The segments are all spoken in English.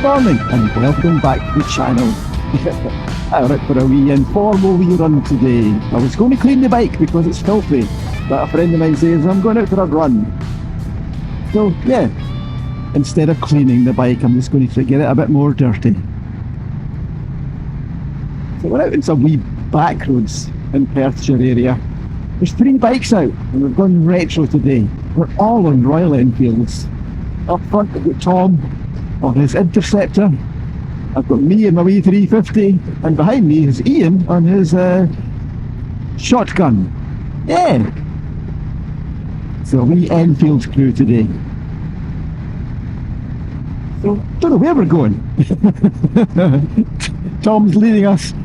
morning and welcome back to the channel. I'm out for a wee informal wee run today. I was going to clean the bike because it's filthy, but a friend of mine says I'm going out for a run. So yeah, instead of cleaning the bike, I'm just going to get it a bit more dirty. So we're out in some wee back roads in Perthshire area. There's 3 bikes out and we've gone retro today. We're all on Royal Enfields. Up front we've got Tom on his Interceptor. I've got me in my wee 350 and behind me is Ian on his shotgun. Yeah! So a wee Enfield crew today. So don't know where we're going. Tom's leading us.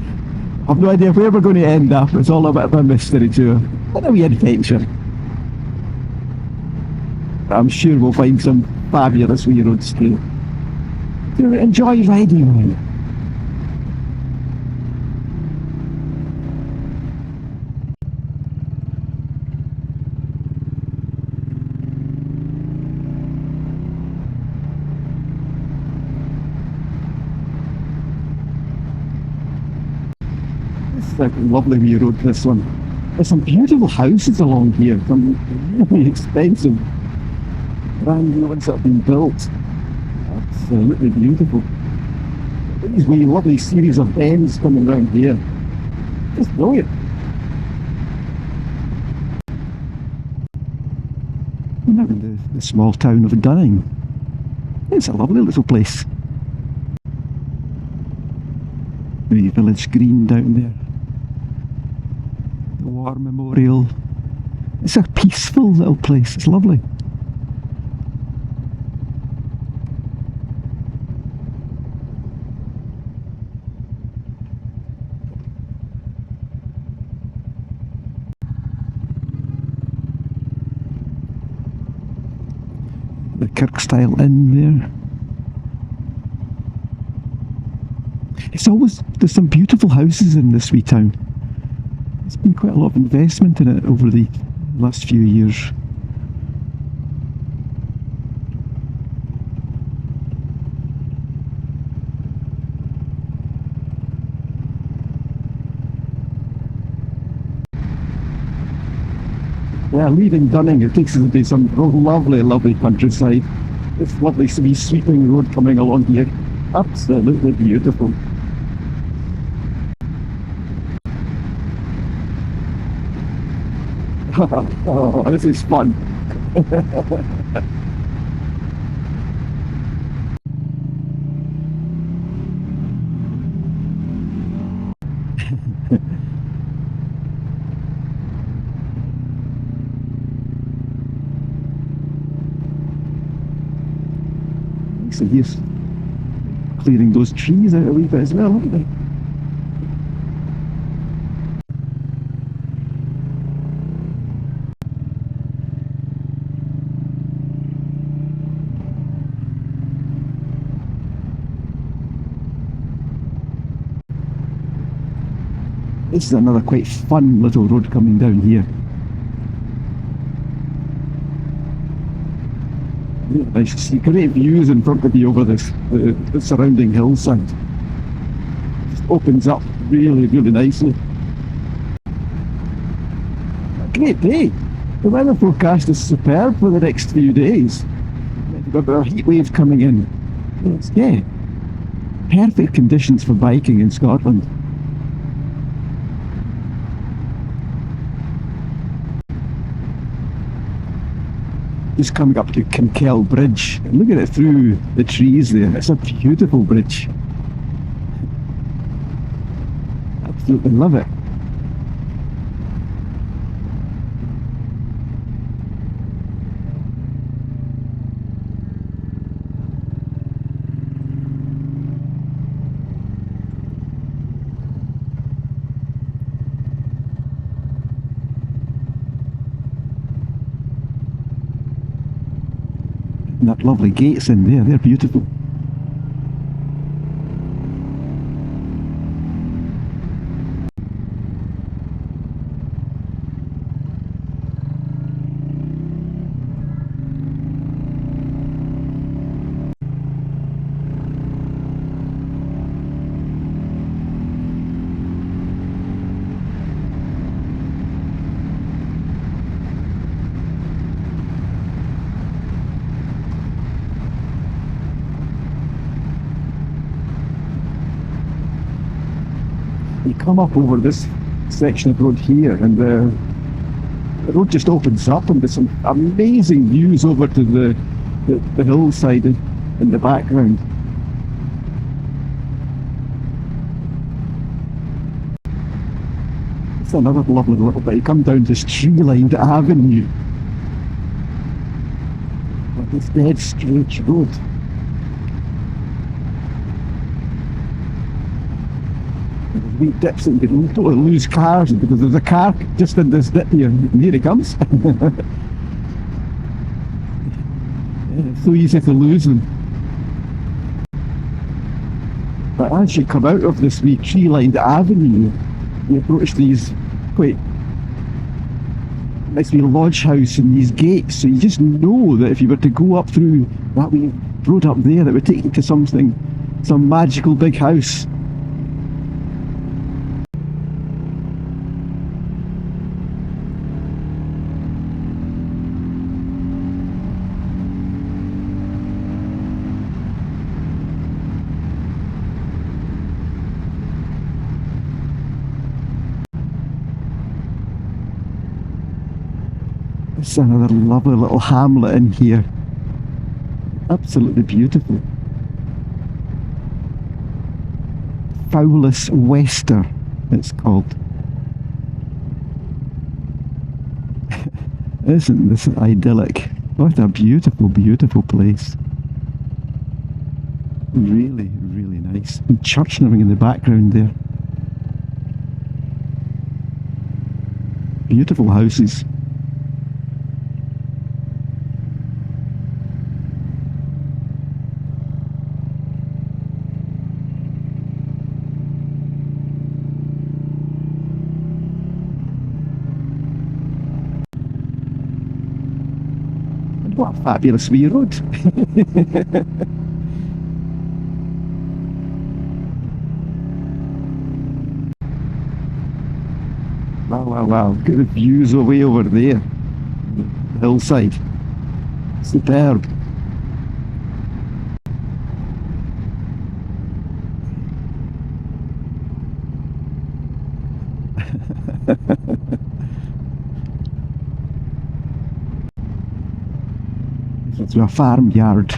I've no idea where we're going to end up. It's all a bit of a mystery tour. But a wee adventure. I'm sure we'll find some fabulous wee roads to enjoy riding on. This is a lovely wee road, this one. There's some beautiful houses along here, some really expensive brand new ones that have been built. Absolutely beautiful. These wee lovely series of bends coming around here. Just brilliant. And now in the small town of Dunning. It's a lovely little place. The village green down there. The War Memorial. It's a peaceful little place. It's lovely. The Kirk-style inn there. There's some beautiful houses in this wee town. There's been quite a lot of investment in it over the last few years. Yeah, leaving Dunning, it takes us into some lovely, lovely countryside. This lovely wee sweeping road coming along here. Absolutely beautiful. Oh, this is fun. So he's clearing those trees out a wee bit as well, aren't they? This is another quite fun little road coming down here. Really nice to see great views in front of you over the surrounding hillside. Just opens up really, really nicely. A great day. The weather forecast is superb for the next few days. We've got a heat wave coming in. Yeah, perfect conditions for biking in Scotland. Just coming up to Kinkell Bridge. Look at it through the trees there. It's a beautiful bridge. Absolutely love it. And that lovely gates in there, they're beautiful. you come up over this section of road here, and the road just opens up, and there's some amazing views over to the hillside in the background. It's another lovely little bit. You come down this tree-lined avenue, this dead straight road. There's wee dips and you can totally lose cars because there's a car just in this dip here, and here he comes. It's so easy to lose them. But as you come out of this wee tree-lined avenue, you approach these quite nice wee lodge house and these gates, so you just know that if you were to go up through that wee road up there, that would take you to some magical big house. It's another lovely little hamlet in here. Absolutely beautiful. Fowlis Wester, it's called. Isn't this idyllic? What a beautiful, beautiful place. Really, really nice. And church and everything in the background there. Beautiful houses. What a fabulous wee road. Wow, wow, wow. Look at the views away over there. The hillside. Superb. It's a farmyard.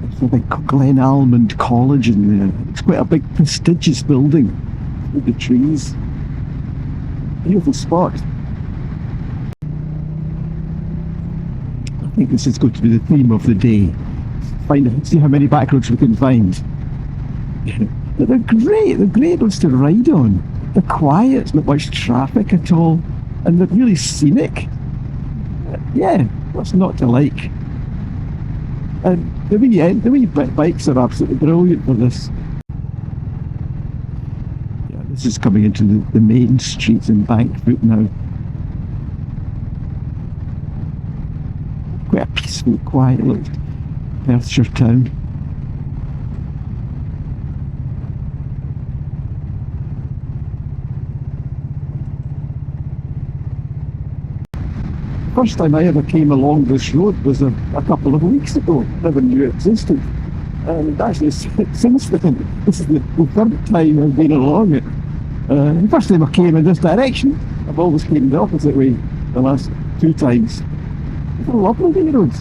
There's a big Glen Almond College in there. It's quite a big prestigious building with the trees. Beautiful spot. I think this is going to be the theme of the day. See how many backroads we can find. They're great roads to ride on. They're quiet, there's not much traffic at all, and they're really scenic. Yeah, what's not to like? And the wee bikes are absolutely brilliant for this. Yeah, this is coming into the main streets in Bankfoot now. Quite a peaceful, quiet little Perthshire town. First time I ever came along this road was a couple of weeks ago. Never knew it existed. And actually since then, this is the third time I've been along it. The first time I came in this direction, I've always came the opposite way the last two times. It's a lovely road.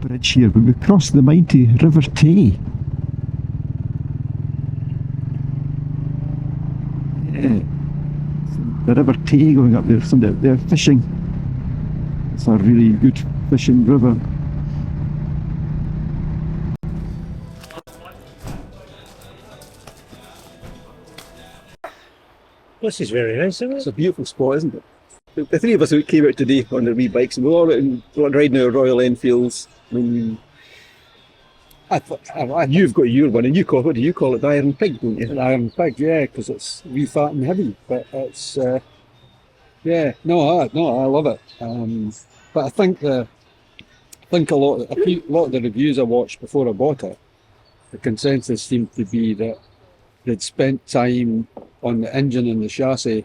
Bridge here, but we crossed the mighty River Tay. Yeah, the River Tay going up there. Somebody out there fishing. It's a really good fishing river. This is very nice, isn't it? It's a beautiful spot, isn't it? The three of us who came out today on their wee bikes, and we're all riding our Royal Enfields. I mean, you've got your one, and what do you call it? The Iron Pig, don't you? An Iron Pig, yeah, because it's wee, fat and heavy, but it's Yeah, no, I love it. But I think a lot of the reviews I watched before I bought it, the consensus seemed to be that they'd spent time on the engine and the chassis,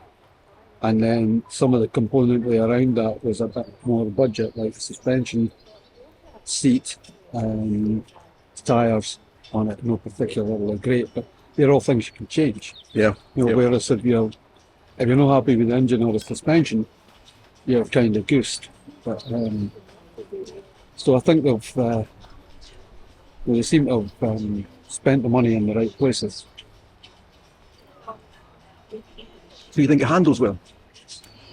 and then some of the componentry around that was a bit more budget, like suspension, seat, tyres on it, no particularly great, but they're all things you can change. Yeah. You know, Yep. whereas if you're not happy with the engine or the suspension, you're kind of goosed. But so I think they seem to have spent the money in the right places. So you think it handles well?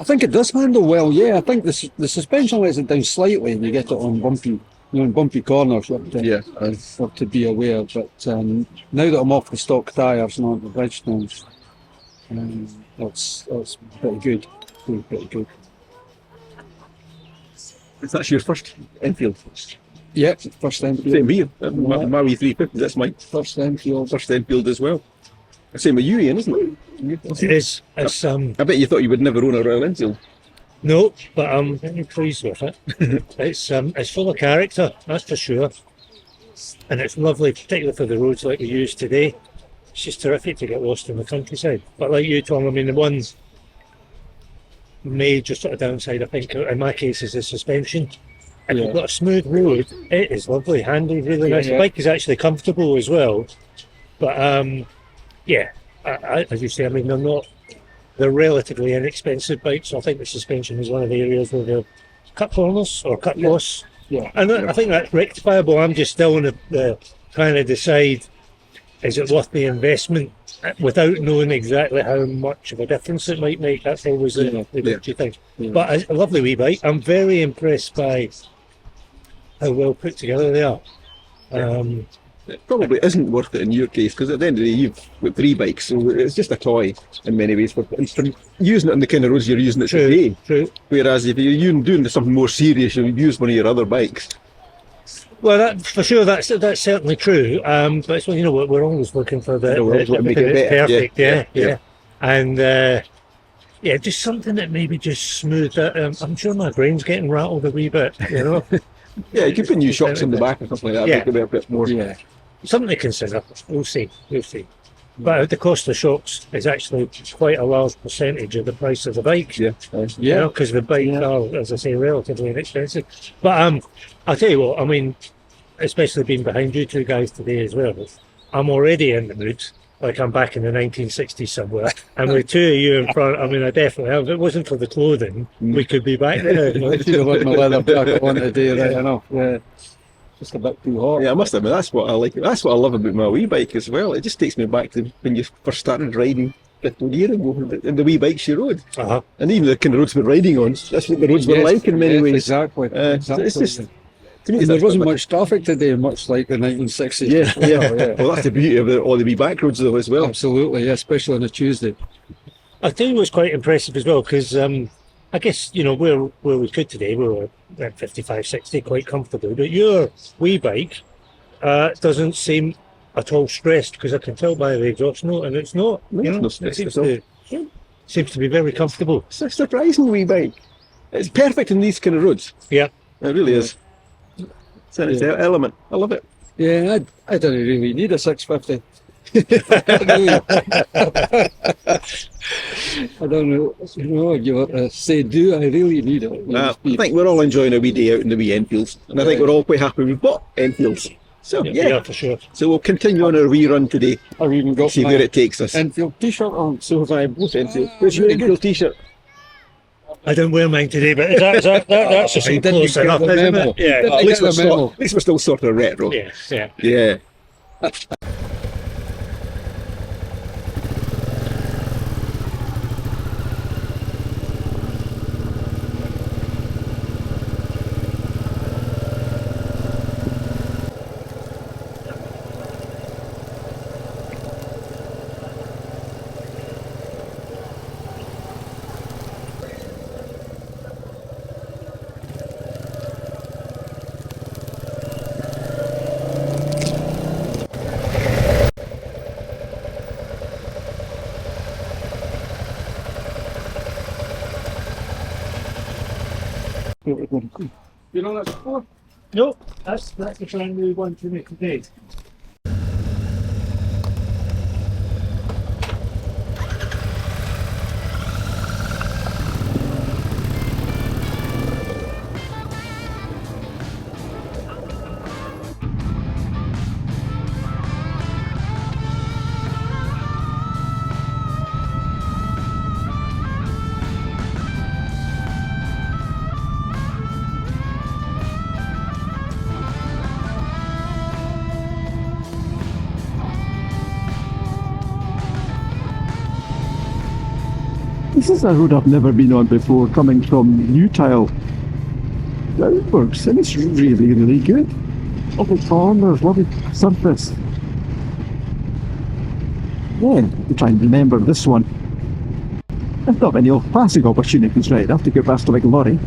I think it does handle well. Yeah, I think the suspension lets it down slightly, and you get it on bumpy corners. You have to be aware. But now that I'm off the stock tyres and on the Bridgestones, that's pretty good. Pretty good. That's your first Enfield. Yeah, first Enfield. Same here. My wee 350. That's my First Enfield. first Enfield as well. Same with you, Ian, isn't it? It is. It's I bet you thought you would never own a Royal Enfield. no, but I'm very pleased with it. It's full of character, that's for sure, and it's lovely, particularly for the roads like we use today. It's just terrific to get lost in the countryside. But like you, Tom, I mean, the one major sort of downside, I think, in my case, is the suspension. If you've got a smooth road, it is lovely, handy, really nice. The bike is actually comfortable as well. But yeah, as you say, I mean, they're relatively inexpensive bikes. So I think the suspension is one of the areas where they'll cut corners or cut costs. Yeah. And I think that's rectifiable. I'm just still in the trying to decide, is it worth the investment without knowing exactly how much of a difference it might make. That's always the dodgy thing. Yeah. But it's a lovely wee bike. I'm very impressed by how well put together they are. It probably isn't worth it in your case, because at the end of the day, you've got 3 bikes, so it's just a toy in many ways. For using it on the kind of roads you're using it today. True. Whereas if you're doing something more serious, you use one of your other bikes. Well, that for sure, that's certainly true. But it's, you know, we're always looking for the We're always looking to make it everything that's better. perfect. Yeah. Yeah. And just something that maybe just smooth that. I'm sure my brain's getting rattled a wee bit. You know. Yeah, you could put new shocks in the back or something like that, make it a bit more. Yeah. Something to consider. We'll see. But the cost of shocks is actually quite a large percentage of the price of the bike. Yeah. You know, because the bikes are, as I say, relatively inexpensive. But I'll tell you what, I mean, especially being behind you two guys today as well, I'm already in the mood. Like I'm back in the 1960s somewhere. And with two of you in front, I mean, I definitely have. If it wasn't for the clothing, we could be back there. You know? I should have had my leather jacket on today, right enough. Yeah. Just a bit too hot. Yeah, I must admit, that's what I like. That's what I love about my wee bike as well. It just takes me back to when you first started riding 15 years ago, and the wee bikes you rode. Uh-huh. And even the kind of roads we're riding on, that's what the roads were like in many ways. Exactly. It's just, to me, And there that's wasn't quite much traffic today, much like the 1960s. Yeah. Well, that's the beauty of all the wee back roads though as well. Absolutely, yeah, especially on a Tuesday. I'll tell you what's quite impressive as well, because I guess, you know, where we could today, we were at 55, 60, quite comfortably. But your wee bike doesn't seem at all stressed, because I can tell by the exhaust note, and it's not. No, You it's know, not stressed it at all. seems to be very comfortable. It's a surprising wee bike. It's perfect in these kind of roads. Yeah. It really is. It's an element. I love it. Yeah, I don't really need a 650. I don't know, you say, do I really need it? I think we're all enjoying a wee day out in the wee Enfields, and I think we're all quite happy we've bought Enfields. So Yeah, for sure. So we'll continue on our wee run today. I've even got See my where it takes us. Enfield t-shirt on. So have I both Enfield. Where's your Enfield t-shirt? I don't wear mine today, but that's just Didn't close you get enough, the isn't memo? it? Yeah. At least, get the memo. at least we're still sort of retro. Yeah. Yeah. You know that's before? No, that's the brand new one for me today. This is a road I've never been on before, coming from Newtile downwards, and it's really, really good. Lovely corners, lovely surface. Then, to try and remember this one. There's not many classic opportunities right enough to get past a big lorry.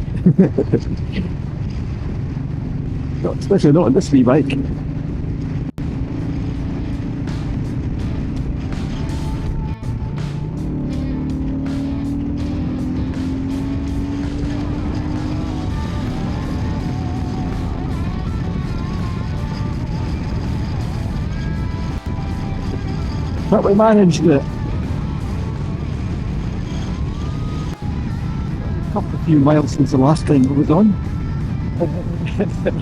No, especially not on this wee bike. But we managed it. A few miles since the last time I was on.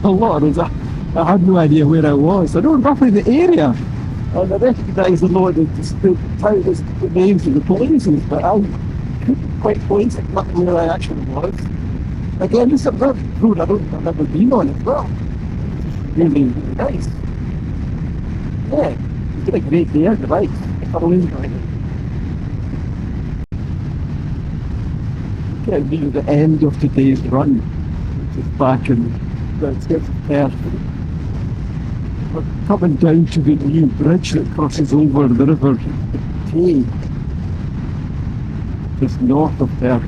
A lot of those, I had no idea where I was. I know roughly the area. And I recognised a lot of the names of the places, but I couldn't quite place exactly where I actually was. Again, this is a road I've never been on as well. Really, really nice. Yeah. It's been a great day on the bike. Thoroughly enjoyed it. Getting near the end of today's run, just back in the outskirts of Perth. We're coming down to the new bridge that crosses over the River Tay, just north of Perth.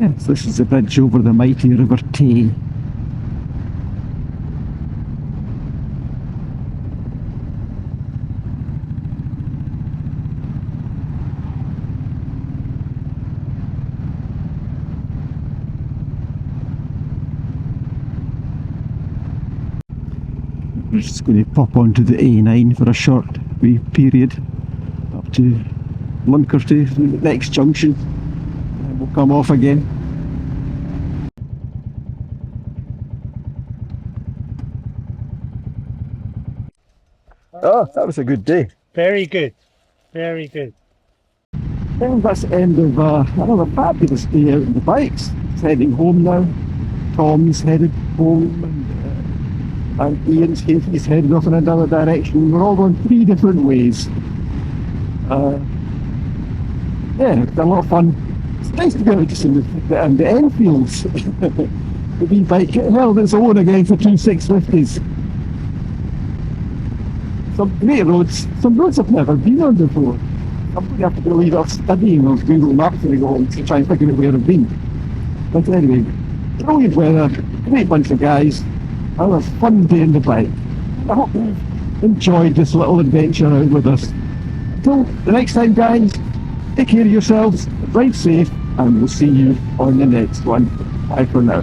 Yes, this is the bridge over the mighty River Tay. We're just going to pop onto the A9 for a short wee period up to Lunkerty, the next junction, and we'll come off again. Oh, that was a good day. Very good. Very good. Well, that's the end of another fabulous day out on the bikes. It's heading home now. Tom's headed home, and Ian's he's headed off in another direction. We're all going 3 different ways. Yeah, it's a lot of fun. It's nice to be able to see the Enfields. The wee bike held its own against the 2 650s. Some great roads, some roads I've never been on before. I'm going to have to do a little studying of Google Maps when I go home to try and figure out where I've been. But anyway, brilliant weather, great bunch of guys, and a fun day on the bike. I hope you've enjoyed this little adventure out with us. Until the next time, guys, take care of yourselves, ride safe, and we'll see you on the next one. Bye for now.